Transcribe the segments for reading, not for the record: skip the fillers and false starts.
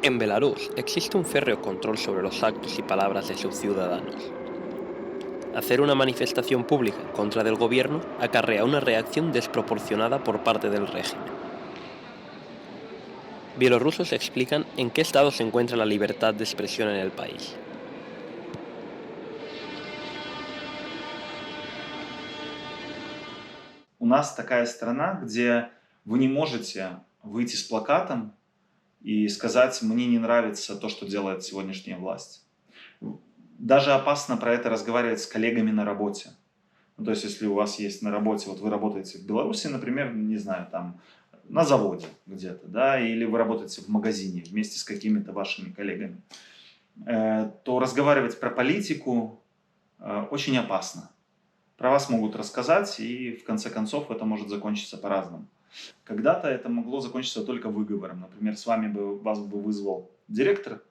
En Belarus existe un férreo control sobre los actos y palabras de sus ciudadanos. Hacer una manifestación pública en contra del gobierno acarrea una reacción desproporcionada por parte del régimen. Bielorrusos explican en qué estado se encuentra la libertad de expresión en el país. У нас такая страна, где вы не можете выйти с плакатом и сказать: «Мне не нравится то, что делает сегодняшняя власть». Даже опасно про это разговаривать с коллегами на работе. Ну, то есть, если у вас есть на работе, вот вы работаете в Беларуси, например, не знаю, там, на заводе где-то, да, или вы работаете в магазине вместе с какими-то вашими коллегами, то разговаривать про политику очень опасно. Про вас могут рассказать, и в конце концов это может закончиться по-разному. Когда-то это могло закончиться только выговором. Например, вас бы вызвал директор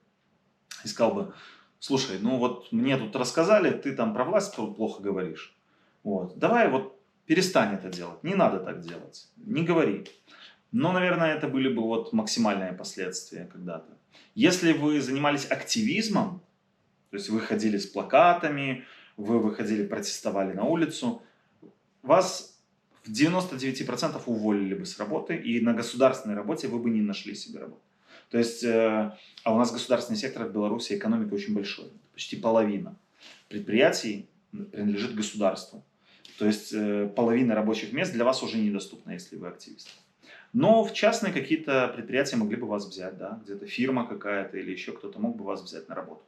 и сказал бы: «Слушай, ну вот мне тут рассказали, ты там про власть плохо говоришь. Вот. Давай вот перестань это делать, не надо так делать, не говори». Но, наверное, это были бы вот максимальные последствия когда-то. Если вы занимались активизмом, то есть вы ходили с плакатами, вы выходили, протестовали на улицу, вас в 99% уволили бы с работы, и на государственной работе вы бы не нашли себе работу. То есть, а у нас государственный сектор в Беларуси, экономика очень большой, почти половина предприятий принадлежит государству. То есть половина рабочих мест для вас уже недоступна, если вы активист. Но в частные какие-то предприятия могли бы вас взять, да, где-то фирма какая-то или еще кто-то мог бы вас взять на работу.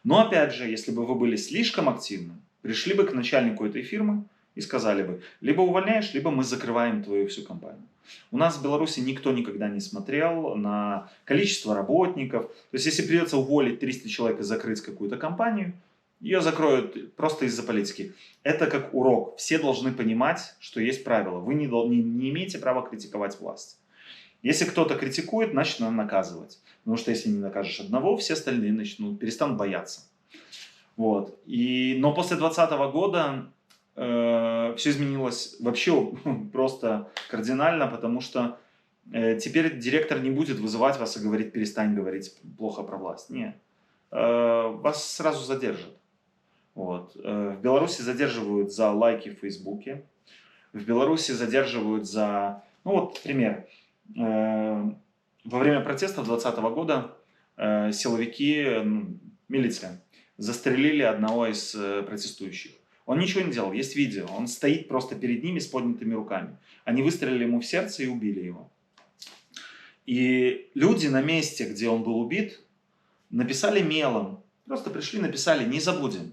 Но опять же, если бы вы были слишком активны, пришли бы к начальнику этой фирмы и сказали бы: либо увольняешь, либо мы закрываем твою всю компанию. У нас в Беларуси никто никогда не смотрел на количество работников. То есть, если придется уволить 300 человек и закрыть какую-то компанию, ее закроют просто из-за политики. Это как урок. Все должны понимать, что есть правила. Вы не имеете права критиковать власть. Если кто-то критикует, значит, надо наказывать. Потому что если не накажешь одного, все остальные перестанут бояться. Вот. Но после 2020 года все изменилось вообще просто кардинально, потому что теперь директор не будет вызывать вас и говорить: перестань говорить плохо про власть. Нет. Вас сразу задержат. Вот. В Беларуси задерживают за лайки в Фейсбуке. В Беларуси задерживают за... Ну вот пример. Во время протестов 2020 года силовики, милиция, застрелили одного из протестующих. Он ничего не делал, есть видео. Он стоит просто перед ними с поднятыми руками. Они выстрелили ему в сердце и убили его. И люди на месте, где он был убит, написали мелом. Просто пришли, написали: «Не забудем».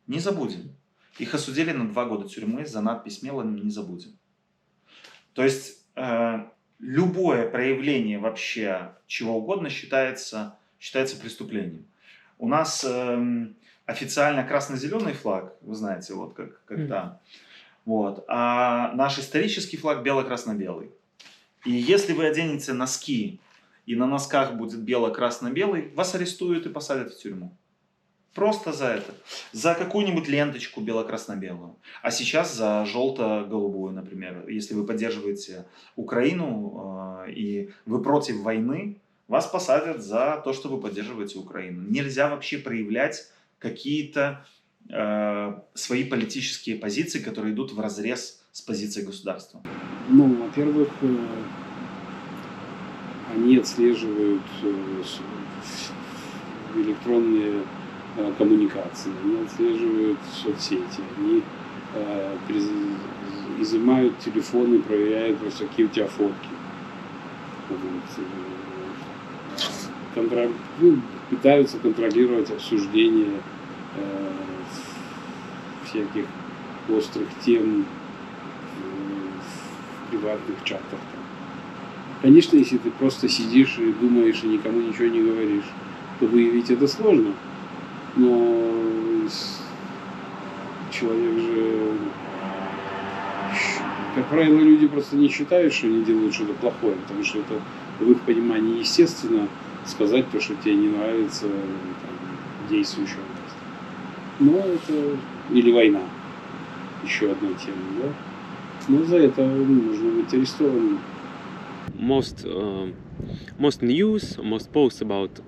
Не забудем. Их осудили на 2 года тюрьмы за надпись мелом «Не забудем». То есть любое проявление вообще чего угодно считается преступлением. У нас официально красно-зеленый флаг, вы знаете, вот как там. Вот. А наш исторический флаг бело-красно-белый. И если вы оденете носки, и на носках будет бело-красно-белый, вас арестуют и посадят в тюрьму. Просто за это. За какую-нибудь ленточку бело-красно-белую. А сейчас за желто-голубую, например. Если вы поддерживаете Украину и вы против войны, вас посадят за то, что вы поддерживаете Украину. Нельзя вообще проявлять какие-то свои политические позиции, которые идут вразрез с позицией государства. Ну, во-первых, они отслеживают электронные коммуникации, они отслеживают соцсети, они изымают телефоны, проверяют просто, какие у тебя фотки. Вот. Пытаются контролировать обсуждение всяких острых тем в приватных чатах. Конечно, если ты просто сидишь и думаешь, и никому ничего не говоришь, то выявить это сложно. Но человек же, как правило, люди просто не считают, что они делают что-то плохое, потому что это в их понимании естественно сказать то, что тебе не нравится действующая власть. Но это или война, еще одна тема, да? Но за это нужно быть арестованным. most news, most posts about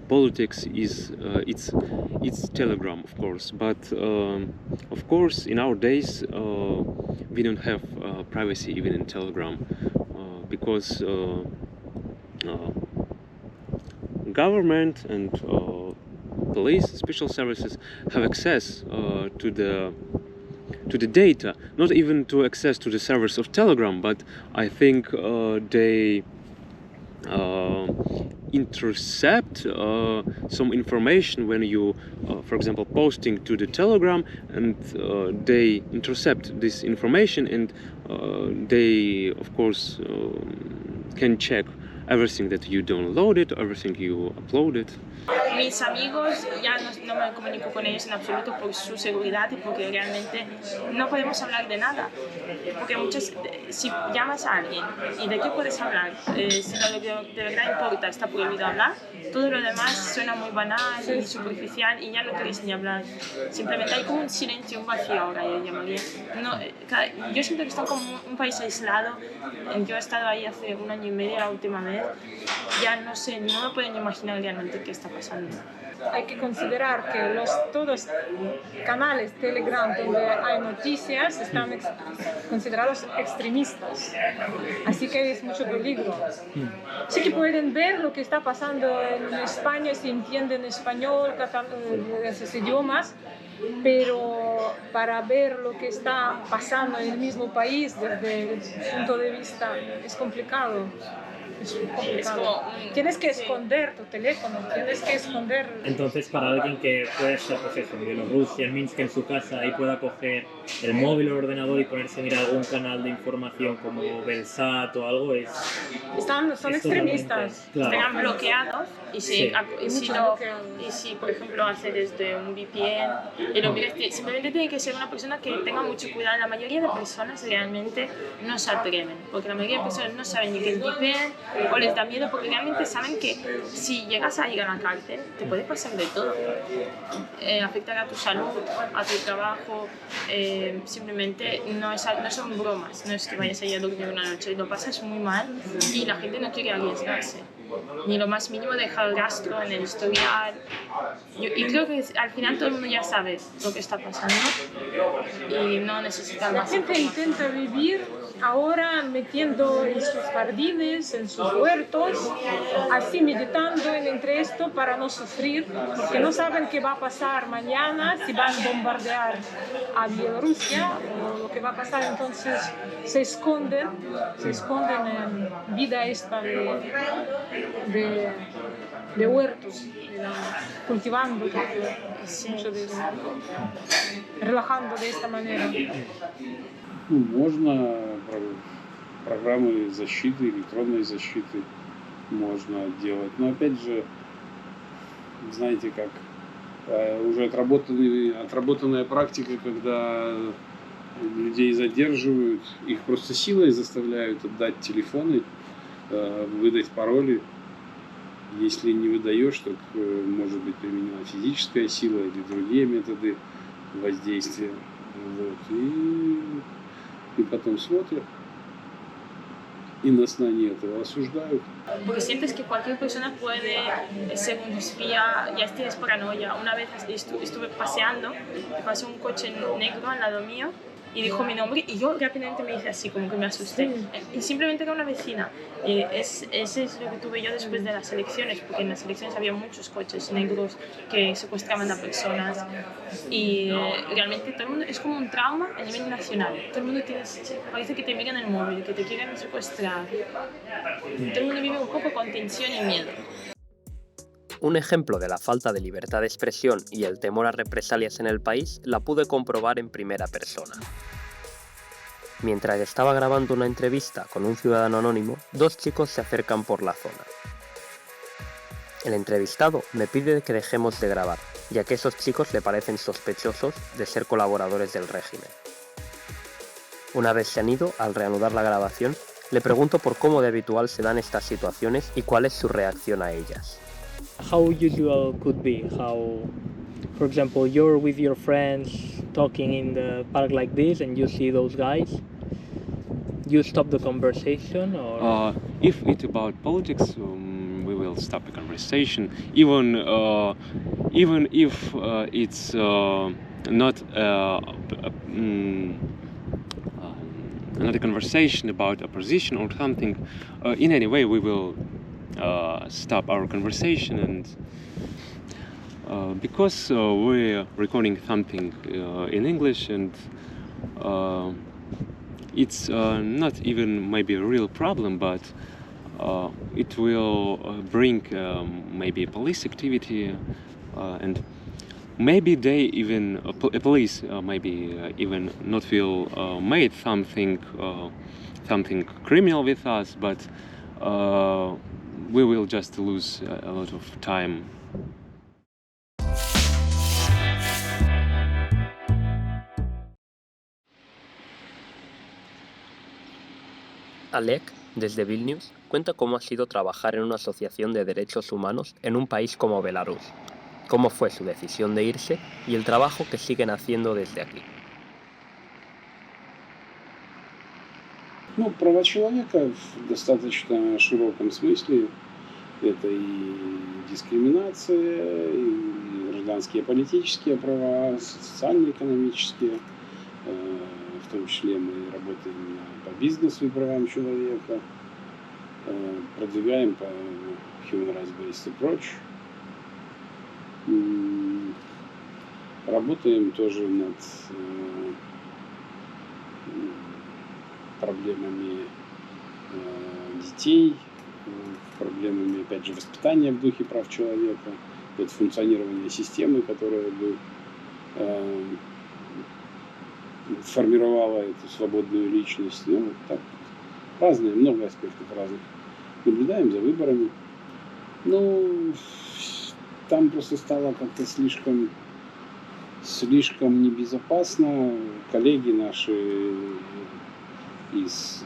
politics is it's Telegram, of course. But of course, in our days, we don't have privacy even in Telegram because government and police, special services have access to the data, not even to access to the servers of Telegram, but I think they intercept some information when you, for example, posting to the Telegram, and they intercept this information, and they, of course, can check everything that you downloaded, everything you uploaded. Mis amigos ya no me comunico con ellos en absoluto por su seguridad y porque realmente no podemos hablar de nada. Porque si llamas a alguien y de qué puedes hablar, si lo que de verdad importa está prohibido hablar, todo lo demás suena muy banal y superficial y ya no queréis ni hablar. Simplemente hay como un silencio, un vacío ahora, yo llamaría. Yo siento que estoy como un país aislado. Yo he estado ahí hace 1 año y medio la última vez. Ya no sé, no me pueden imaginar realmente qué está pasando. Hay que considerar que todos canales Telegram donde hay noticias están considerados extremistas, así que es mucho peligro. Sí que pueden ver lo que está pasando en España si entienden español, esos idiomas, pero para ver lo que está pasando en el mismo país desde el punto de vista es complicado. Tienes que esconder tu teléfono, tienes que esconder... Entonces, para alguien que puede estar, pues eso, en Bielorrusia, en Minsk, en su casa, y pueda coger el móvil o el ordenador y ponerse a mirar algún canal de información como Belsat o algo, son extremistas. Claro. Están bloqueados y si, por ejemplo, hace desde un VPN, simplemente tiene que ser una persona que tenga mucho cuidado. La mayoría de personas realmente no se atreven, porque la mayoría de personas no saben ni qué es VPN, o les da miedo porque realmente saben que si llegas a ir a la cárcel te puede pasar de todo, afectar a tu salud, a tu trabajo, simplemente no son bromas, no es que vayas a ir a dormir una noche, lo pasas muy mal y la gente no quiere arriesgarse ni lo más mínimo dejar rastro en el historial. Y creo que al final todo el mundo ya sabe lo que está pasando y no necesita más. La gente intenta vivir ahora metiendo en sus jardines, en sus huertos, así meditando entre esto para no sufrir, porque no saben qué va a pasar mañana, si van a bombardear a Bielorrusia o lo que va a pasar. Entonces se esconden en vida esta de huertos, cultivando mucho de eso, relajando de esta manera. Можно программы защиты, электронной защиты можно делать. Но опять же, знаете как, уже отработанная практика, когда людей задерживают, их просто силой заставляют отдать телефоны, выдать пароли. Если не выдаешь, то может быть применена физическая сила или другие методы воздействия. Вот. И потом смотрят, y на основании этого осуждают. Porque sientes que cualquier persona puede ser un espía, ya tienes paranoia. Una vez estuve paseando, me pasó un coche negro al lado mío y dijo mi nombre y yo rápidamente me hice así, como que me asusté. Y simplemente era una vecina. Y ese es lo que tuve yo después de las elecciones, porque en las elecciones había muchos coches negros que secuestraban a personas y realmente todo el mundo, es como un trauma a nivel nacional. Todo el mundo parece que te miran el móvil, que te quieren secuestrar. Todo el mundo vive un poco con tensión y miedo. Un ejemplo de la falta de libertad de expresión y el temor a represalias en el país la pude comprobar en primera persona. Mientras estaba grabando una entrevista con un ciudadano anónimo, 2 chicos se acercan por la zona. El entrevistado me pide que dejemos de grabar, ya que esos chicos le parecen sospechosos de ser colaboradores del régimen. Una vez se han ido, al reanudar la grabación, le pregunto por cómo de habitual se dan estas situaciones y cuál es su reacción a ellas. How usual could be, how, for example, you're with your friends talking in the park like this and you see those guys. you stop the conversation, or If it's about politics, we will stop the conversation, even if it's not not a conversation about opposition or something. In any way, we will stop our conversation, and because we're recording something in English, and it's not even maybe a real problem, but it will bring maybe police activity, and maybe they even police maybe even not will made something criminal with us, but we will just lose a lot of time. Alek, desde Vilnius, cuenta cómo ha sido trabajar en una asociación de derechos humanos en un país como Belarus, cómo fue su decisión de irse y el trabajo que siguen haciendo desde aquí. Ну, права человека в достаточно широком смысле. Это и дискриминация, и гражданские, политические права, социально-экономические. В том числе мы работаем по бизнесу и правам человека, продвигаем по human rights-based approach. Работаем тоже над проблемами детей, проблемами, опять же, воспитания в духе прав человека, это функционирование системы, которая бы формировала эту свободную личность. Ну, так, разные, много аспектов разных. Наблюдаем за выборами. Ну, там просто стало как-то слишком небезопасно. Коллеги наши из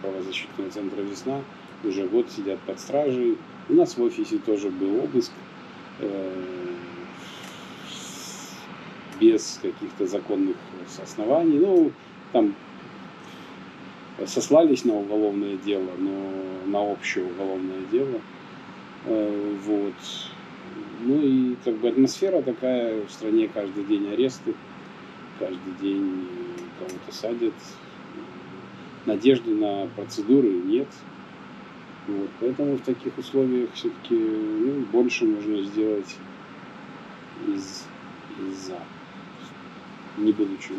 правозащитного центра «Весна» уже год сидят под стражей. У нас в офисе тоже был обыск без каких-то законных оснований. Ну, там сослались на уголовное дело, но на общее уголовное дело. Вот. Ну и как бы атмосфера такая в стране, каждый день аресты, каждый день кого-то садят. Надежды на процедуры нет. Вот. Поэтому в таких условиях все-таки больше можно сделать из-за, не будучи,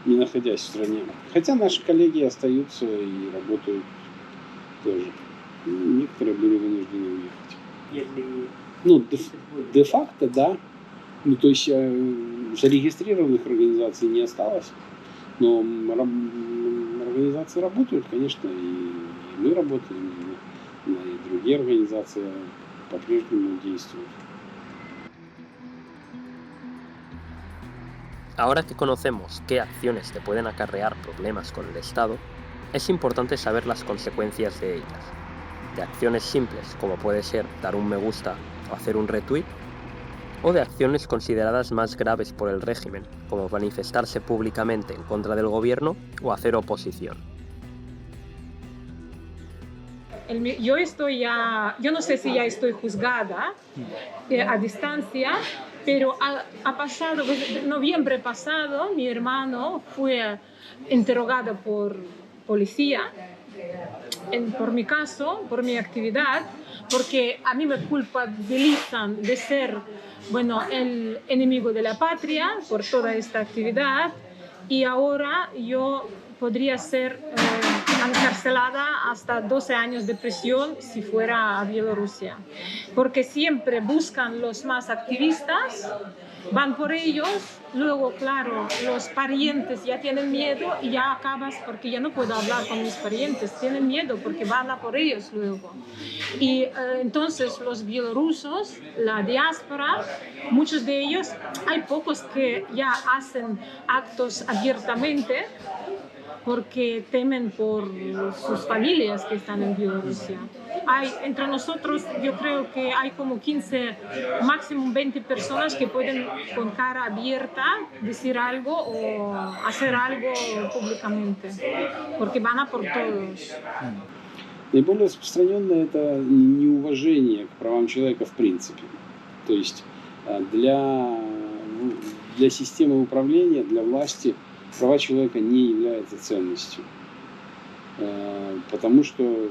не находясь в стране. Хотя наши коллеги остаются и работают тоже. Некоторые были вынуждены уехать. Ну, де-факто, да. Ну, то есть зарегистрированных организаций не осталось. Но организации работают, конечно, и мы работаем, и другие организации по-прежнему действуют. Ahora que conocemos qué acciones te pueden acarrear problemas con el Estado, es importante saber las consecuencias de ellas. De acciones simples, como puede ser dar un me gusta o hacer un retweet, o de acciones consideradas más graves por el régimen, como manifestarse públicamente en contra del gobierno o hacer oposición. Yo no sé si ya estoy juzgada a distancia, pero ha pasado, noviembre pasado, mi hermano fue interrogado por policía por mi caso, por mi actividad, porque a mí me culpabilizan de ser, el enemigo de la patria por toda esta actividad, y ahora yo podría ser encarcelada hasta 12 años de prisión si fuera a Bielorrusia, porque siempre buscan los más activistas, van por ellos, luego, claro, los parientes ya tienen miedo y ya acabas porque ya no puedo hablar con mis parientes, tienen miedo porque van a por ellos luego. Y entonces los bielorrusos, la diáspora, muchos de ellos, hay pocos que ya hacen actos abiertamente, porque temen por sus familias que están en Bielorrusia. Entre nosotros yo creo que hay como 15, máximo 20 personas que pueden con cara abierta decir algo o hacer algo públicamente, porque van a por todos. Наиболее распространенное это неуважение к правам человека в принципе. То есть для системы управления, для власти права человека не являются ценностью. Потому что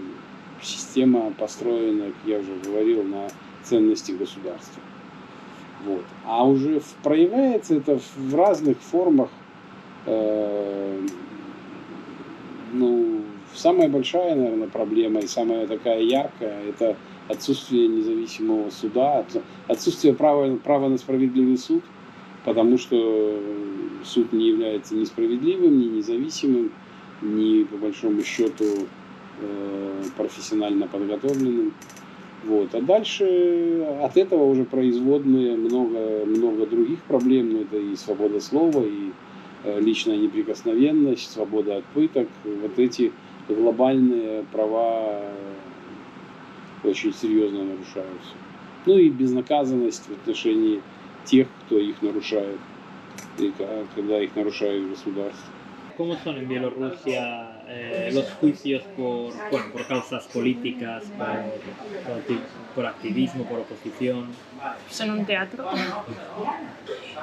система построена, как я уже говорил, на ценности государства. Вот. А уже проявляется это в разных формах. Самая большая, наверное, проблема и самая такая яркая – это отсутствие независимого суда, отсутствие права на справедливый суд, потому что суд не является ни справедливым, ни независимым, ни, по большому счету, профессионально подготовленным. Вот. А дальше от этого уже производные много других проблем. Это и свобода слова, и личная неприкосновенность, свобода от пыток. Вот эти глобальные права очень серьезно нарушаются. Ну и безнаказанность в отношении тех, кто их нарушает, и когда их нарушает государство. ¿Cómo son en Bielorrusia los juicios por causas políticas, por activismo, por oposición? Son un teatro.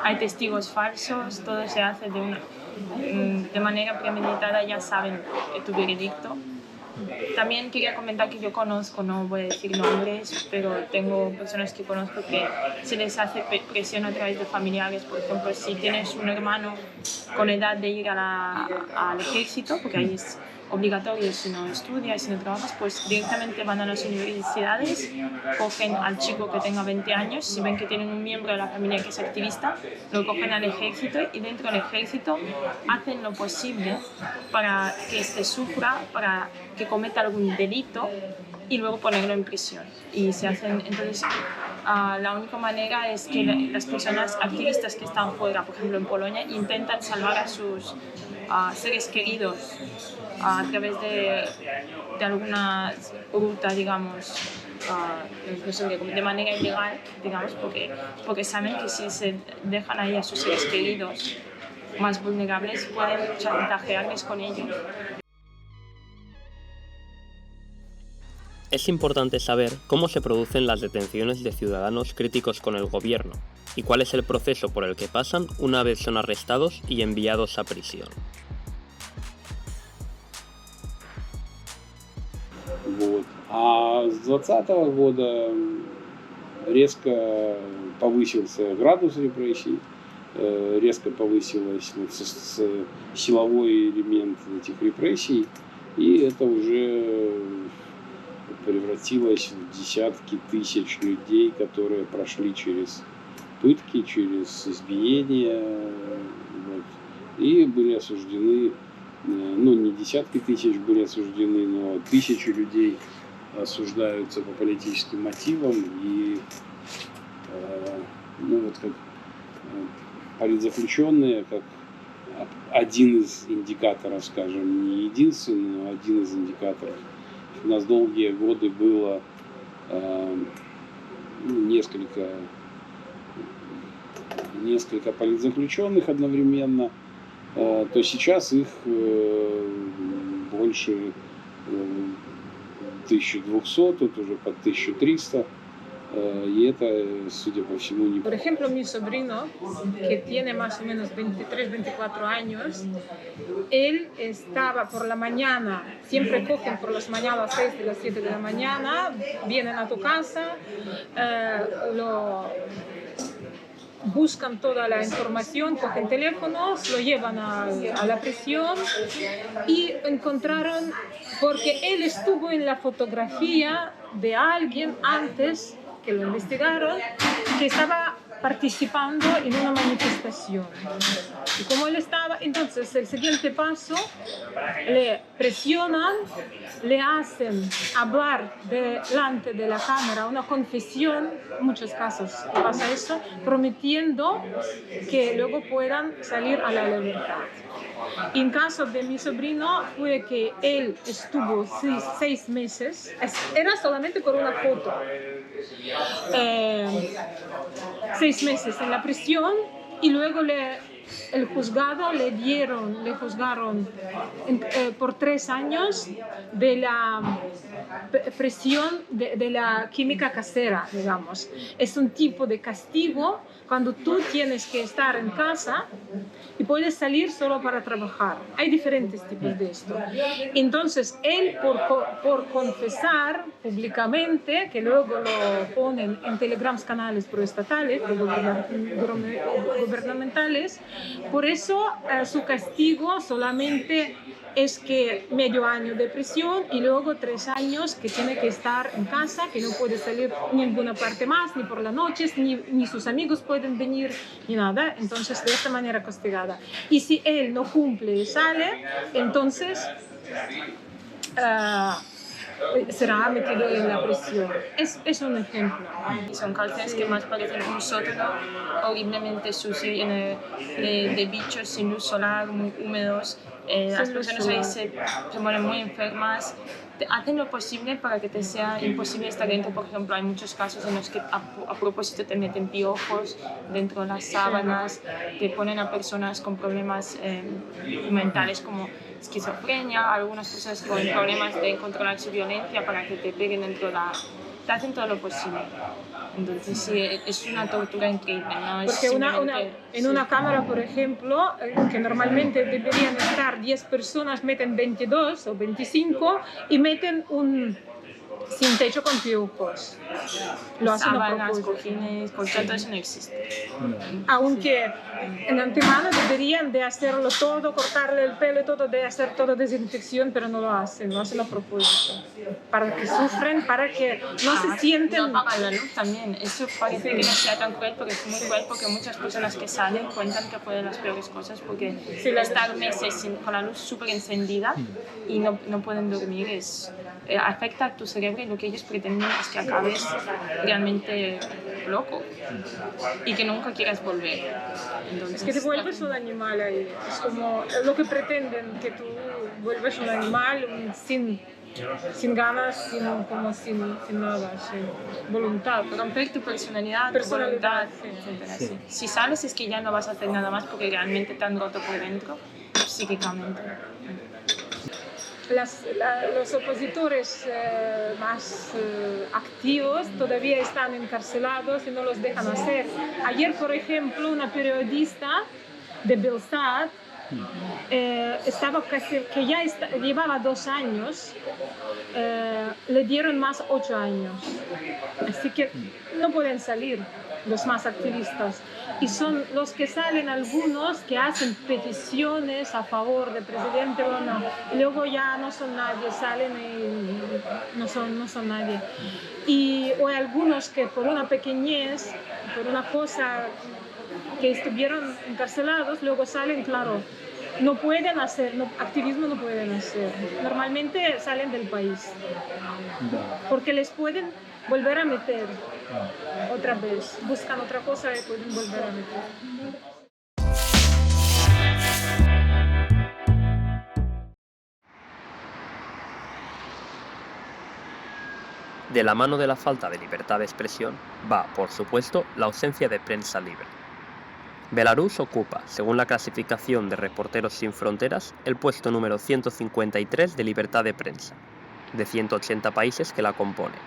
Hay testigos falsos, todo se hace de manera premeditada, ya saben tu veredicto. También quería comentar que yo conozco, no voy a decir nombres, pero tengo personas que conozco que se les hace presión a través de familiares. Por ejemplo, si tienes un hermano con edad de ir al ejército, porque ahí es obligatorio, si no estudias, si no trabajas, pues directamente van a las universidades, cogen al chico que tenga 20 años, si ven que tienen un miembro de la familia que es activista, lo cogen al ejército y dentro del ejército hacen lo posible para que éste sufra, para que cometa algún delito y luego ponerlo en prisión. Y se hacen, entonces, la única manera es que las personas activistas que están fuera, por ejemplo en Polonia, intentan salvar a sus seres queridos a través de alguna ruta, digamos, no sé, de manera ilegal, digamos, porque saben que si se dejan ahí a sus seres queridos más vulnerables, pueden chantajearles con ellos. Es importante saber cómo se producen las detenciones de ciudadanos críticos con el gobierno y cuál es el proceso por el que pasan una vez son arrestados y enviados a prisión. Вот. А с 2020 года резко повысился градус репрессий, резко повысилась силовой элемент этих репрессий, и это уже превратилось в десятки тысяч людей, которые прошли через пытки, через избиения, вот, и были осуждены. Ну, не десятки тысяч были осуждены, но тысячи людей осуждаются по политическим мотивам. И вот как политзаключенные, как один из индикаторов, скажем, не единственный, но один из индикаторов. У нас долгие годы было несколько политзаключенных одновременно, то сейчас их больше 1200, тут уже под 1300. Y это, судя по всему, не... Por ejemplo, mi sobrino, que tiene más o menos 23, 24 años, él estaba por la mañana, siempre cogen por las mañanas a las 6 de las 7 de la mañana, vienen a tu casa, buscan toda la información, cogen teléfonos, lo llevan a la prisión y encontraron, porque él estuvo en la fotografía de alguien antes que lo investigaron, que estaba participando en una manifestación. presión. Y como él estaba, entonces el siguiente paso, le presionan, le hacen hablar delante de la cámara una confesión, en muchos casos pasa eso, prometiendo que luego puedan salir a la libertad. En caso de mi sobrino fue que él estuvo 6 meses, era solamente por una foto, 6 meses en la prisión y luego el juzgado le juzgaron por 3 años de la presión de la química casera, digamos. Es un tipo de castigo cuando tú tienes que estar en casa y puedes salir solo para trabajar. Hay diferentes tipos de esto. Entonces, él por confesar públicamente, que luego lo ponen en telegrams canales proestatales, gubernamentales, por eso su castigo solamente es que medio año de prisión y luego 3 años que tiene que estar en casa, que no puede salir ninguna parte más, ni por las noches, ni sus amigos pueden venir, ni nada. Entonces, de esta manera castigada. Y si él no cumple y sale, entonces será metido en la prisión. Es un ejemplo. Son cárceles que más parecen un sótano horriblemente sucio, lleno de bichos sin luz solar, muy húmedos. Las personas ahí se mueren muy enfermas. Hacen lo posible para que te sea imposible estar dentro. Por ejemplo, hay muchos casos en los que a propósito te meten piojos dentro de las sábanas, te ponen a personas con problemas mentales como esquizofrenia, algunas personas con problemas de controlar su violencia para que te peguen dentro de la... Te hacen todo lo posible. Entonces sí, es una tortura increíble, ¿no? Porque en una cámara, por ejemplo, que normalmente deberían estar 10 personas, meten 22 o 25 y meten un sin techo con piojos. Lo hacen a Sábanas, propósito. cojines, colchón, eso no existe. Aunque en antemano deberían de hacerlo todo, cortarle el pelo y todo, de hacer toda desinfección, pero no lo hacen a propósito. Para que sufren, para que no se sienten... No apagan la luz también. Eso parece que no sea tan cruel, porque es muy cruel, porque muchas personas que salen cuentan que fue de las peores cosas, porque estar meses con la luz súper encendida y no pueden dormir afecta a tu cerebro, y lo que ellos pretenden es que acabes realmente loco y que nunca quieras volver. Entonces, Es que te vuelves un animal ahí. Es como lo que pretenden, que tú vuelves un animal sin ganas, sin nada, sin voluntad. Romper tu personalidad, tu voluntad, etcétera. Sí. Si sales es que ya no vas a hacer nada más porque realmente te han roto por dentro psíquicamente. Los opositores más activos todavía están encarcelados y no los dejan hacer. Ayer, por ejemplo, una periodista de Belsat llevaba 2 años, le dieron más 8 años. Así que no pueden salir los más activistas. Y son los que salen algunos que hacen peticiones a favor del presidente o no. Y luego ya no son nadie, salen y no son nadie. O hay algunos que por una pequeñez, por una cosa que estuvieron encarcelados, luego salen, claro, no pueden hacer, activismo no pueden hacer. Normalmente salen del país, porque les pueden volver a meter otra vez. Buscan otra cosa y pueden volver a meter. De la mano de la falta de libertad de expresión va, por supuesto, la ausencia de prensa libre. Belarus ocupa, según la clasificación de Reporteros Sin Fronteras, el puesto número 153 de libertad de prensa, de 180 países que la componen.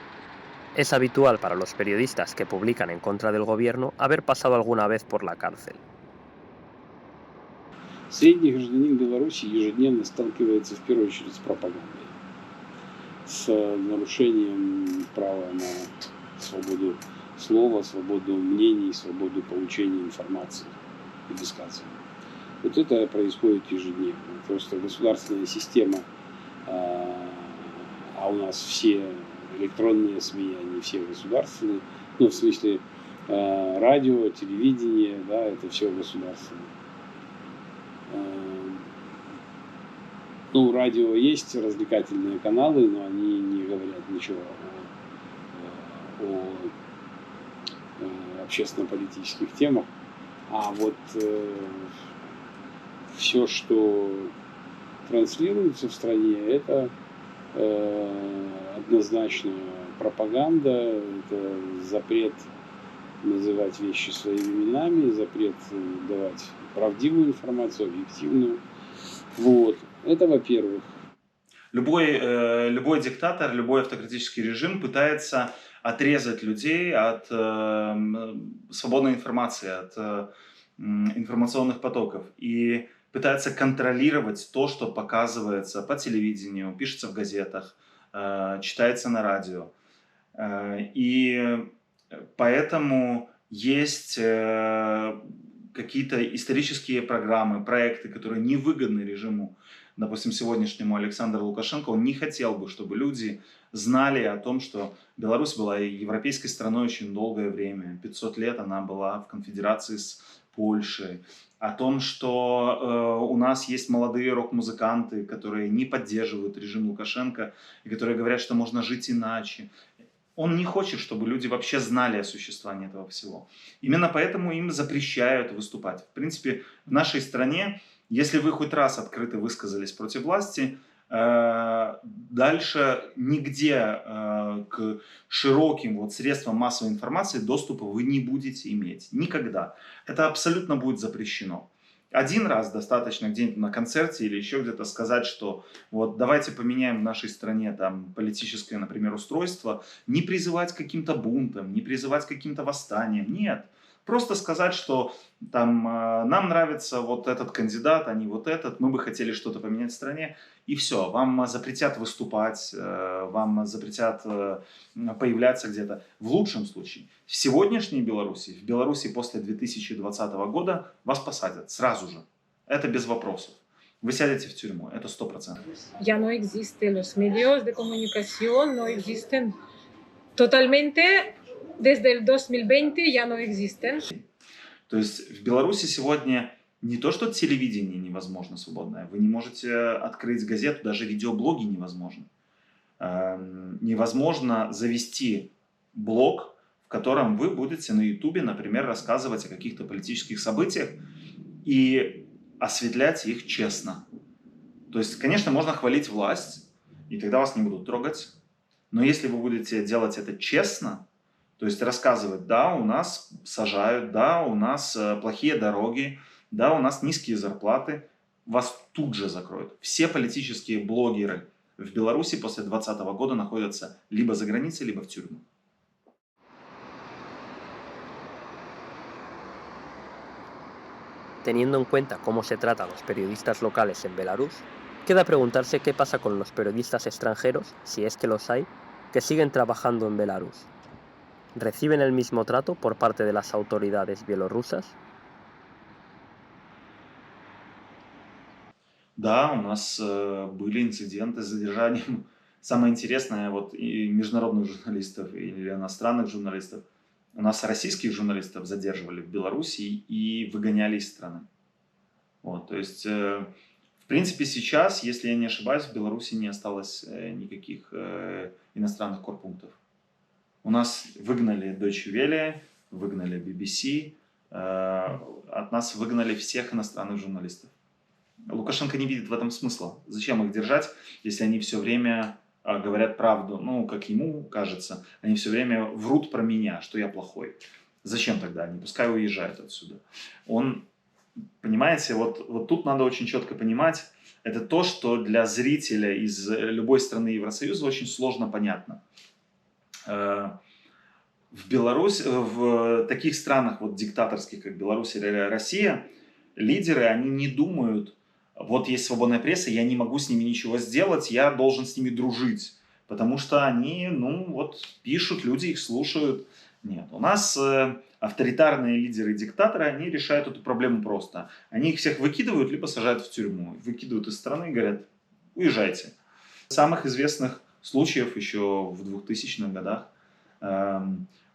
Es habitual para los periodistas que publican en contra del gobierno haber pasado alguna vez por la cárcel. Средний гражданин Беларуси ежедневно сталкивается в первую очередь с пропагандой, с нарушением права на свободу слова, свободу мнений, свободу получения информации и высказывания. Вот это происходит ежедневно. Просто государственная система, а у нас все электронные СМИ, они все государственные, ну, в смысле Радио, телевидение, да, это все государственное. Ну, радио есть развлекательные каналы, но они не говорят ничего о общественно-политических темах. А вот все, что транслируется в стране, это однозначно пропаганда, это запрет называть вещи своими именами, запрет давать правдивую информацию, объективную. Вот. Это во-первых. Любой диктатор, любой автократический режим пытается отрезать людей от свободной информации, от информационных потоков. И пытается контролировать то, что показывается по телевидению, пишется в газетах, читается на радио. И поэтому есть какие-то исторические программы, проекты, которые невыгодны режиму, допустим, сегодняшнему Александру Лукашенко. Он не хотел бы, чтобы люди знали о том, что Беларусь была европейской страной очень долгое время. 500 лет она была в конфедерации с Польшей. О том, что у нас есть молодые рок-музыканты, которые не поддерживают режим Лукашенко и которые говорят, что можно жить иначе. Он не хочет, чтобы люди вообще знали о существовании этого всего. Именно поэтому им запрещают выступать. В принципе, в нашей стране, если вы хоть раз открыто высказались против власти, дальше нигде к широким средствам массовой информации доступа вы не будете иметь. Никогда. Это абсолютно будет запрещено. Один раз достаточно где-нибудь на концерте или еще где-то сказать, что вот давайте поменяем в нашей стране там политическое, например, устройство, не призывать к каким-то бунтам, не призывать к каким-то восстаниям. Нет. Просто сказать, что там нам нравится вот этот кандидат, а не вот этот, мы бы хотели что-то поменять в стране. И все, вам запретят выступать, вам запретят появляться где-то. В лучшем случае, в сегодняшней Беларуси, в Беларуси после 2020 года вас посадят сразу же. Это без вопросов. Вы сядете в тюрьму, это 100%. Ya no existen los medios de comunicación, no existen totalmente, desde el 2020 ya no existen. То есть в Беларуси сегодня не то, что телевидение невозможно свободное, вы не можете открыть газету, даже видеоблоги невозможно. Невозможно завести блог, в котором вы будете на Ютубе, например, рассказывать о каких-то политических событиях и осветлять их честно. То есть, конечно, можно хвалить власть, и тогда вас не будут трогать. Но если вы будете делать это честно, то есть рассказывать, да, у нас сажают, да, у нас плохие дороги, да, у нас низкие зарплаты, вас тут же закроют. Все политические блогеры в Беларуси после 2020 года находятся либо за границей, либо в тюрьме. Teniendo en cuenta cómo se trata a los periodistas locales en Belarus, queda preguntarse qué pasa con los periodistas extranjeros, si es que los hay, que siguen trabajando en Belarus. ¿Reciben el mismo trato por parte de las autoridades bielorrusas? Да, у нас были инциденты с задержанием. Самое интересное, вот и международных журналистов или иностранных журналистов. У нас российских журналистов задерживали в Беларуси и выгоняли из страны. Вот, то есть, в принципе, сейчас, если я не ошибаюсь, в Беларуси не осталось никаких иностранных корпунктов. У нас выгнали Deutsche Welle, выгнали BBC, от нас выгнали всех иностранных журналистов. Лукашенко не видит в этом смысла. Зачем их держать, если они все время говорят правду? Ну, как ему кажется, они все время врут про меня, что я плохой. Зачем тогда они? Пускай уезжают отсюда. Он, понимаете, вот тут надо очень четко понимать, это то, что для зрителя из любой страны Евросоюза очень сложно понятно. В Беларуси, в таких странах вот диктаторских, как Беларусь или Россия, лидеры, они не думают, вот есть свободная пресса, я не могу с ними ничего сделать, я должен с ними дружить, потому что они, ну вот, пишут, люди их слушают. Нет, у нас авторитарные лидеры и диктаторы, они решают эту проблему просто. Они их всех выкидывают, либо сажают в тюрьму, выкидывают из страны и говорят, уезжайте. Самых известных случаев еще в 2000-х годах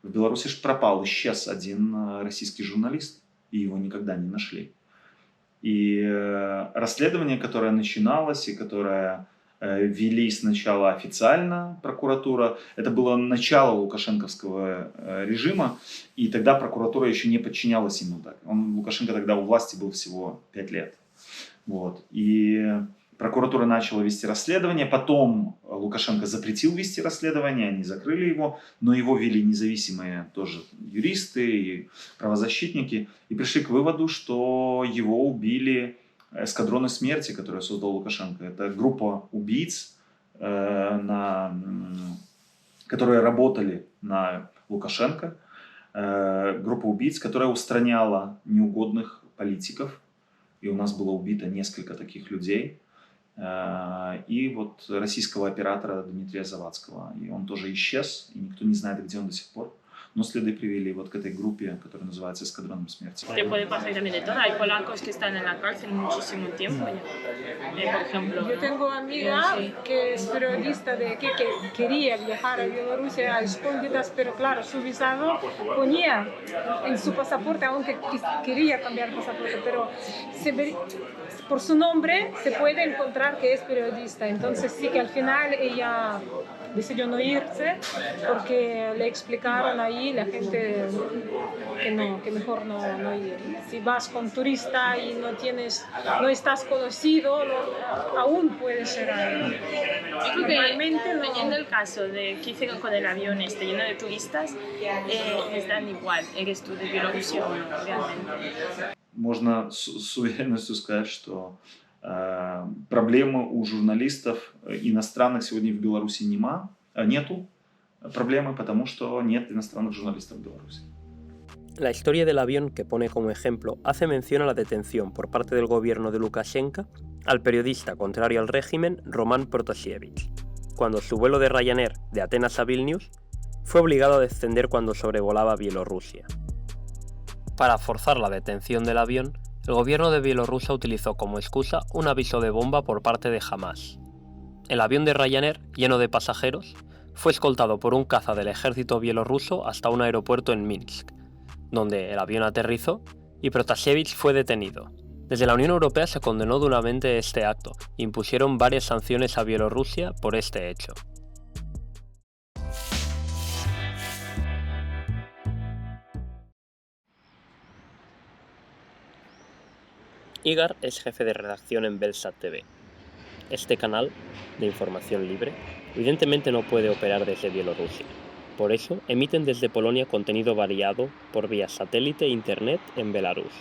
В Беларуси же пропал, исчез один российский журналист, и его никогда не нашли. И расследование, которое начиналось и которое вели сначала официально прокуратура, это было начало лукашенковского режима, и тогда прокуратура еще не подчинялась ему. Лукашенко тогда у власти был всего 5 лет. Вот. И прокуратура начала вести расследование, потом Лукашенко запретил вести расследование, они закрыли его, но его вели независимые тоже юристы и правозащитники, и пришли к выводу, что его убили эскадроны смерти, которые создал Лукашенко. Это группа убийц, которые работали на Лукашенко, группа убийц, которая устраняла неугодных политиков, и у нас было убито несколько таких людей. И вот российского оператора Дмитрия Завадского. И он тоже исчез, и никто не знает, где он до сих пор. Но следы привели вот к этой группе, которая называется «Эскадроном смерти». Te puede pasar también de todo. Hay polacos que están en la cárcel muchísimo tiempo ya. Por ejemplo, Yo tengo amiga que es periodista de aquí que quería viajar a Bielorrusia a escondidas, pero claro, su visado ponía en su pasaporte, aunque quería cambiar pasaporte, pero por su nombre se puede encontrar que es periodista. Entonces sí que al final ella decidió no irse porque le explicaron ahí la gente que mejor no ir. Si vas con turista y no estás conocido, aún puede ser ahí. yo creo que dependiendo del caso de que hice con el avión lleno de turistas, les dan igual, eres tú de Bielorrusia o no, realmente. Можно с уверенностью сказать, что проблемы у журналистов иностранных сегодня в Беларуси нету проблемы, потому что нет иностранных журналистов в Беларуси. La historia del avión que pone como ejemplo hace mención a la detención por parte del gobierno de Lukashenko al periodista contrario al régimen Roman Protasiewicz, cuando su vuelo de Ryanair de Atenas a Vilnius fue obligado a descender cuando sobrevolaba Bielorrusia. Para forzar la detención del avión, el gobierno de Bielorrusia utilizó como excusa un aviso de bomba por parte de Hamas. El avión de Ryanair, lleno de pasajeros, fue escoltado por un caza del ejército bielorruso hasta un aeropuerto en Minsk, donde el avión aterrizó y Protasiewicz fue detenido. Desde la Unión Europea se condenó duramente este acto e impusieron varias sanciones a Bielorrusia por este hecho. Igar es jefe de redacción en Belsat TV. Este canal, de información libre, evidentemente no puede operar desde Bielorrusia. Por eso, emiten desde Polonia contenido variado por vía satélite e internet en Belarus.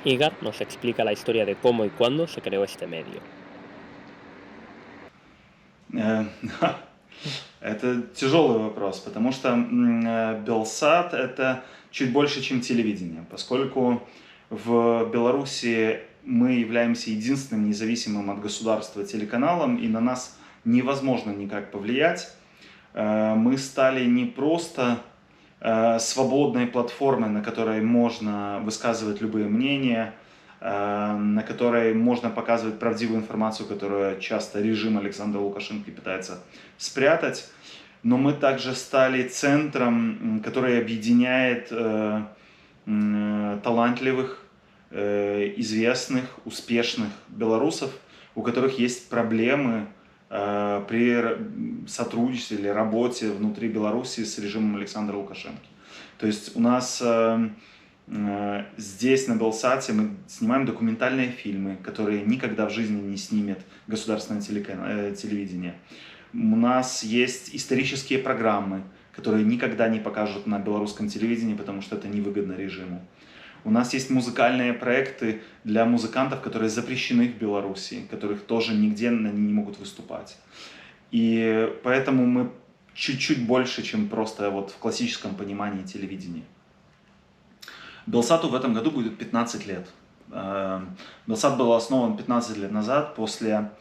Igar nos explica la historia de cómo y cuándo se creó este medio. Это тяжелый вопрос, потому что Белсат — это чуть больше, чем телевидение, поскольку в Беларуси мы являемся единственным независимым от государства телеканалом, и на нас невозможно никак повлиять. Мы стали не просто свободной платформой, на которой можно высказывать любые мнения, на которой можно показывать правдивую информацию, которую часто режим Александра Лукашенко пытается спрятать, но мы также стали центром, который объединяет талантливых, известных, успешных белорусов, у которых есть проблемы при сотрудничестве или работе внутри Беларуси с режимом Александра Лукашенко. То есть у нас здесь на Белсате мы снимаем документальные фильмы, которые никогда в жизни не снимет государственное телевидение. У нас есть исторические программы, которые никогда не покажут на белорусском телевидении, потому что это невыгодно режиму. У нас есть музыкальные проекты для музыкантов, которые запрещены в Беларуси, которых тоже нигде они не могут выступать. И поэтому мы чуть-чуть больше, чем просто вот в классическом понимании телевидения. Белсату в этом году будет 15 лет. Белсат был основан 15 лет назад после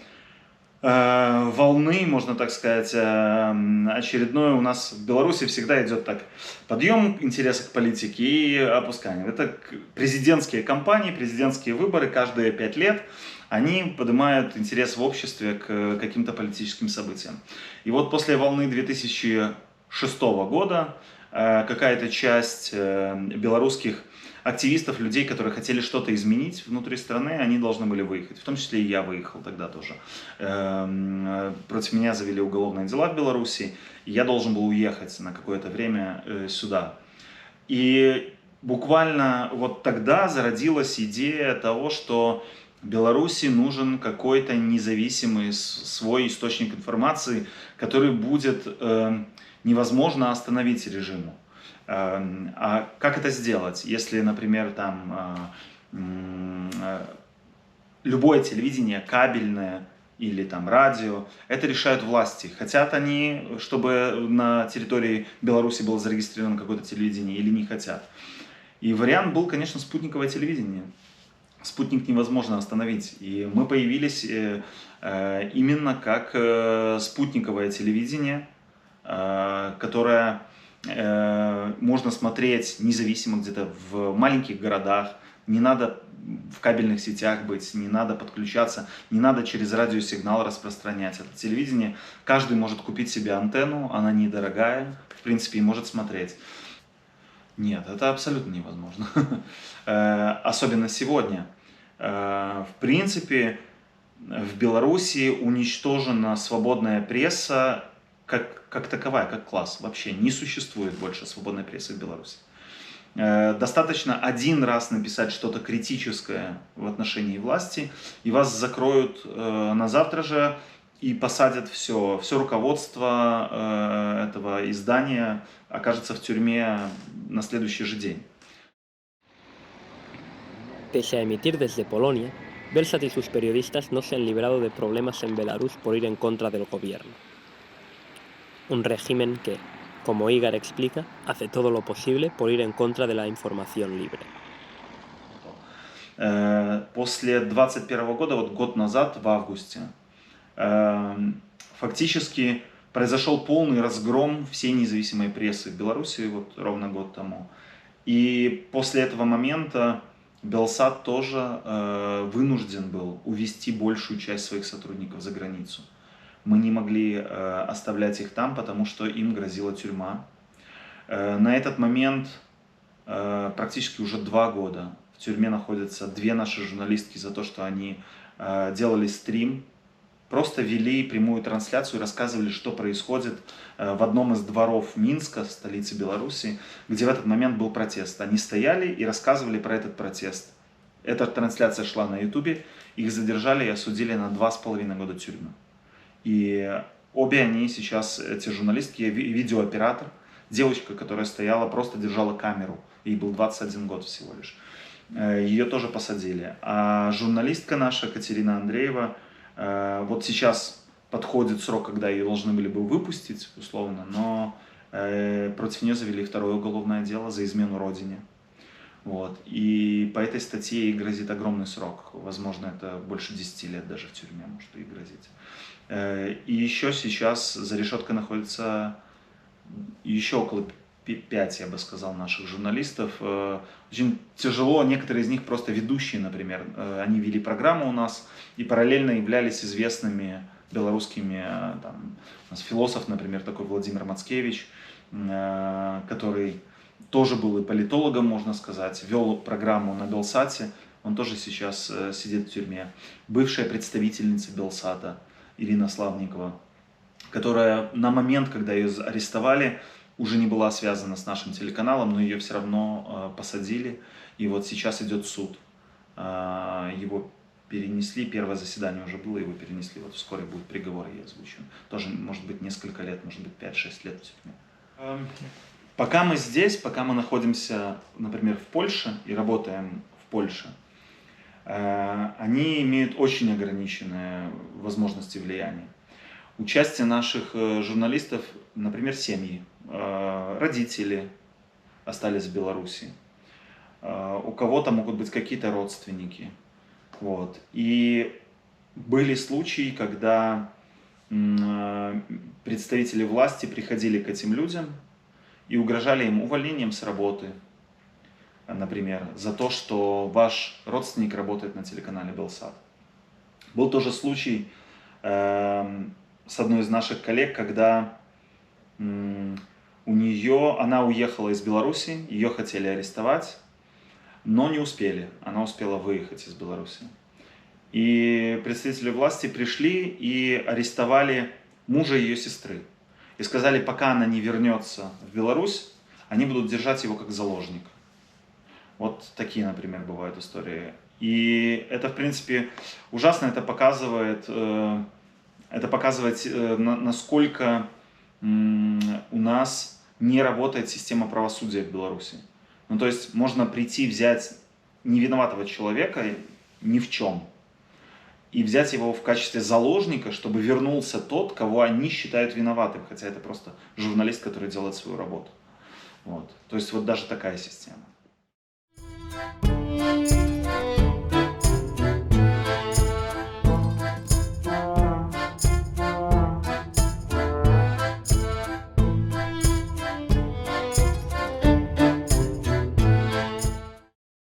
волны, можно так сказать, очередной. У нас в Беларуси всегда идет так подъем интереса к политике и опускание. Это президентские кампании, президентские выборы каждые 5 лет. Они поднимают интерес в обществе к каким-то политическим событиям. И вот после волны 2014 2006 года какая-то часть белорусских активистов, людей, которые хотели что-то изменить внутри страны, они должны были выехать. В том числе и я выехал тогда тоже. Против меня завели уголовные дела в Беларуси, и я должен был уехать на какое-то время сюда. И буквально вот тогда зародилась идея того, что Беларуси нужен какой-то независимый свой источник информации, который будет невозможно остановить режиму. А как это сделать, если, например, там любое телевидение, кабельное или там радио, это решают власти. Хотят они, чтобы на территории Беларуси было зарегистрировано какое-то телевидение или не хотят. И вариант был, конечно, спутниковое телевидение. Спутник невозможно остановить. И мы появились именно как спутниковое телевидение, которое можно смотреть независимо где-то в маленьких городах. Не надо в кабельных сетях быть, не надо подключаться, не надо через радиосигнал распространять это телевидение. Каждый может купить себе антенну, она недорогая, в принципе, и может смотреть. Нет, это абсолютно невозможно. Особенно сегодня. В принципе, в Беларуси уничтожена свободная пресса как таковая, как класс. Вообще не существует больше свободной прессы в Беларуси. Достаточно один раз написать что-то критическое в отношении власти, и вас закроют на завтра же и посадят все руководство этого издания окажется в тюрьме на следующий же день. Pese a emitir desde Polonia, Belsat y sus periodistas no se han librado de problemas en Belarus por ir en contra del gobierno. Un régimen que, como Igor explica, hace todo lo posible por ir en contra de la información libre. После 2021 года, вот год назад, в августе, фактически произошел полный разгром всей независимой прессы в Беларуси, вот ровно год тому. И после этого момента Белсат тоже вынужден был увезти большую часть своих сотрудников за границу. Мы не могли оставлять их там, потому что им грозила тюрьма. На этот момент практически уже 2 года в тюрьме находятся 2 наши журналистки за то, что они делали стрим, просто вели прямую трансляцию, рассказывали, что происходит в одном из дворов Минска, столицы Беларуси, где в этот момент был протест. Они стояли и рассказывали про этот протест. Эта трансляция шла на Ютубе, их задержали и осудили на 2,5 года тюрьмы. И обе они сейчас, эти журналистки, видеооператор, девочка, которая стояла, просто держала камеру, ей был 21 год всего лишь. Ее тоже посадили. А журналистка наша, Катерина Андреева, вот сейчас подходит срок, когда ее должны были бы выпустить, условно, но против нее завели 2-е уголовное дело за измену родине. Вот. И по этой статье ей грозит огромный срок. Возможно, это больше 10 лет даже в тюрьме может ей грозить. И еще сейчас за решеткой находится еще около 5, я бы сказал, наших журналистов. Очень тяжело, некоторые из них просто ведущие, например. Они вели программу у нас и параллельно являлись известными белорусскими, там, у нас философ, например, такой Владимир Мацкевич, который тоже был и политологом, можно сказать, вел программу на Белсате, он тоже сейчас сидит в тюрьме. Бывшая представительница Белсата Ирина Славникова, которая на момент, когда ее арестовали, уже не была связана с нашим телеканалом, но ее все равно посадили. И вот сейчас идет суд. Его перенесли, первое заседание уже было, его перенесли. Вот вскоре будет приговор, я озвучу. Тоже может быть несколько лет, может быть 5-6 лет в тюрьме. Пока мы здесь, пока мы находимся, например, в Польше и работаем в Польше, они имеют очень ограниченные возможности влияния. Участие наших журналистов, например, семьи, родители остались в Беларуси, у кого-то могут быть какие-то родственники. Вот. И были случаи, когда представители власти приходили к этим людям и угрожали им увольнением с работы, например, за то, что ваш родственник работает на телеканале Белсат. Был тоже случай с одной из наших коллег, когда она уехала из Беларуси, ее хотели арестовать, но не успели. Она успела выехать из Беларуси. И представители власти пришли и арестовали мужа ее сестры. И сказали, пока она не вернется в Беларусь, они будут держать его как заложника. Вот такие, например, бывают истории. И это, в принципе, ужасно. Это показывает насколько у нас не работает система правосудия в Беларуси. Ну, то есть можно прийти, взять невиноватого человека ни в чем и взять его в качестве заложника, чтобы вернулся тот, кого они считают виноватым, хотя это просто журналист, который делает свою работу. Вот. То есть вот даже такая система.